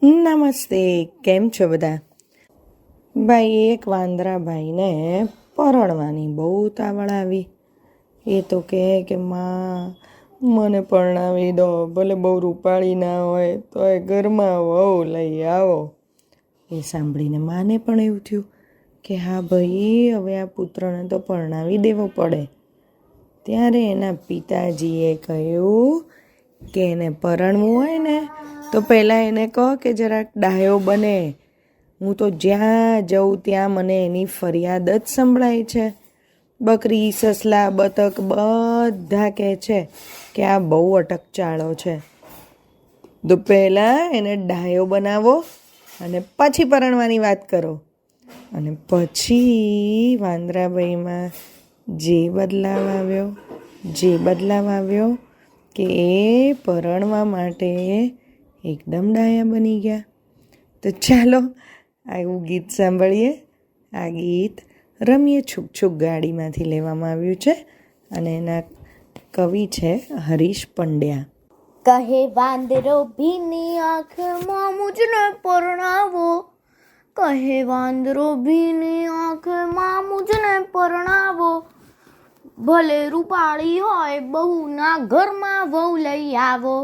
નમસ્તે, કેમ છો બધા? ભાઈ, એક વાંદરા ભાઈને પરણવાની બહુ તાવડ આવી. એ તો કહે કે માં, મને પરણાવી દો, ભલે બહુ રૂપાળી ના હોય તો એ ઘરમાં વહુ લઈ આવો. એ સાંભળીને માને પણ એવું થયું કે હા ભાઈ, હવે આ પુત્રને તો પરણાવી દેવો પડે. ત્યારે એના પિતાજીએ કહ્યું કે એને પરણવું હોય ને તો પહેલાં એને કહો કે જરાક ડાયો બને. હું તો જ્યાં જઉં ત્યાં મને એની ફરિયાદ જ સંભળાય છે. બકરી, સસલા, બતક બધા કહે છે કે આ બહુ અટકચાળો છે. તો પહેલાં એને ડાયો બનાવો અને પછી પરણવાની વાત કરો. અને પછી વાંદરાભાઈમાં જે બદલાવ આવ્યો કે એ પરણવા માટે એકદમ ડાયા બની ગયા. તો ચાલો આવું ગીત સાંભળીએ. આ ગીત રમીએ છુક છુક ગાડીમાંથી લેવામાં આવ્યું છે અને એના કવિ છે હરીશ પંડ્યા. કહે વાંદરો ભીની આંખમાં મુજને પરણાવો, કહે વાંદરો ભીની આંખમાં મુજને પરણાવો, ભલે રૂપાળી હોય બહુના ઘરમાં વહુ લઈ આવો,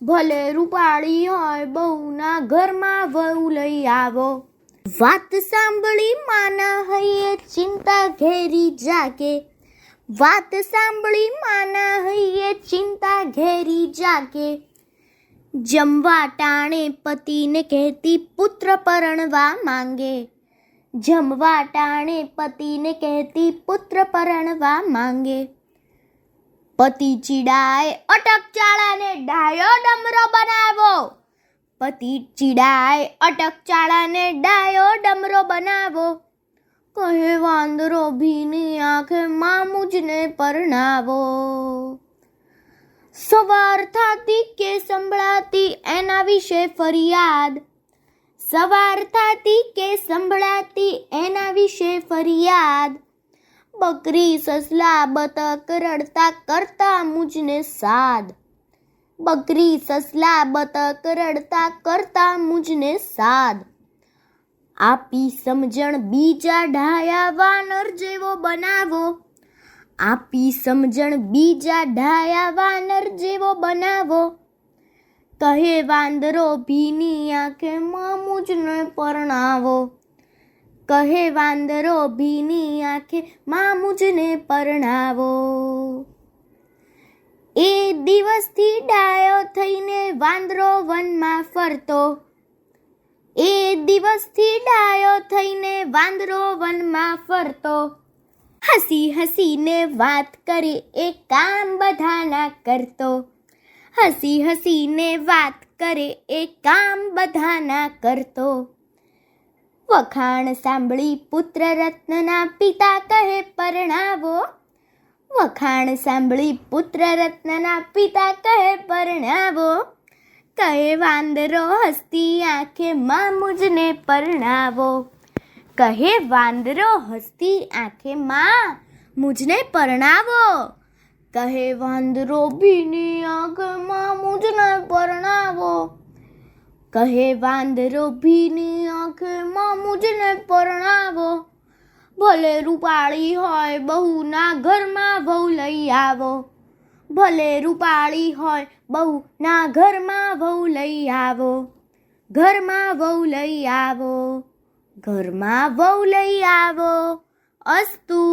ભલે રૂપાળી હોય બહુના ઘરમાં વહુ લઈ આવો. વાત સાંભળી માના હૈયે ચિંતા ઘેરી જાગે, વાત સાંભળી માના હૈયે ચિંતા ઘેરી જાગે. જમવા ટાણે પતિને કહેતી પુત્ર પરણવા માંગે, જમવા ટાણે પતિને કહેતી પુત્ર પરણવા માંગે. પતિ ચીડાય અટક ચાળાને ડાયો ડમરો બનાવો, પતિ ચીડાય અટક ચાળાને ડાયો ડમરો બનાવો. કહે વાંદરો ભીની આંખે માં મુજને પરણાવો. સવાર થાતી કે સંભળાતી એના વિશે ફરિયાદ, સવાર થાતી કે સંભળાતી એના વિશે ફરિયાદ. બકરી, સસલા, બતક રડતા કરતા મુજને સાદ, બકરી, સસલા, બતક રડતા કરતા મુજને સાદ. આપી સમજણ બીજા ડાયા વાનર જેવો બનાવો, આપી સમજણ બીજા ડાયા વાનર જેવો બનાવો. કહે વાંદરો ભીની આંખે માં મુજને પરણાવો, કહે વાંદરો ભીની આંખે માં મુજને પરણાવો. એ દિવસથી ડાયો થઈને વાંદરો વનમાં ફરતો, એ દિવસથી ડાયો થઈને વાંદરો વનમાં ફરતો. હસી હસીને વાત કરે એ કામ બધા ના કરતો, હસી હસીને વાત કરે એ કામ બધા ના કરતો. વખાણ સાંભળી પુત્ર રત્નના પિતા કહે પરણાવો, વખાણ સાંભળી પુત્ર રત્નના પિતા કહે પરણાવો. કહે વાંદરો હસતી આંખે માં મુજને પરણાવો, કહે વાંદરો હસતી આંખે માં મુજને પરણાવો. કહે વાંદરો ભીની આંખે માં મુજને પરણાવો, કહે વાંદરો ભીની આંખે માં મુજને પરણાવો. ભલે રૂપાળી હોય બહુના ઘરમાં વહુ લઈ આવો, ભલે રૂપાળી હોય બહુના ઘરમાં વહુ લઈ આવો, ઘરમાં વહુ લઈ આવો, ઘરમાં વહુ લઈ આવો. અસ્તુ.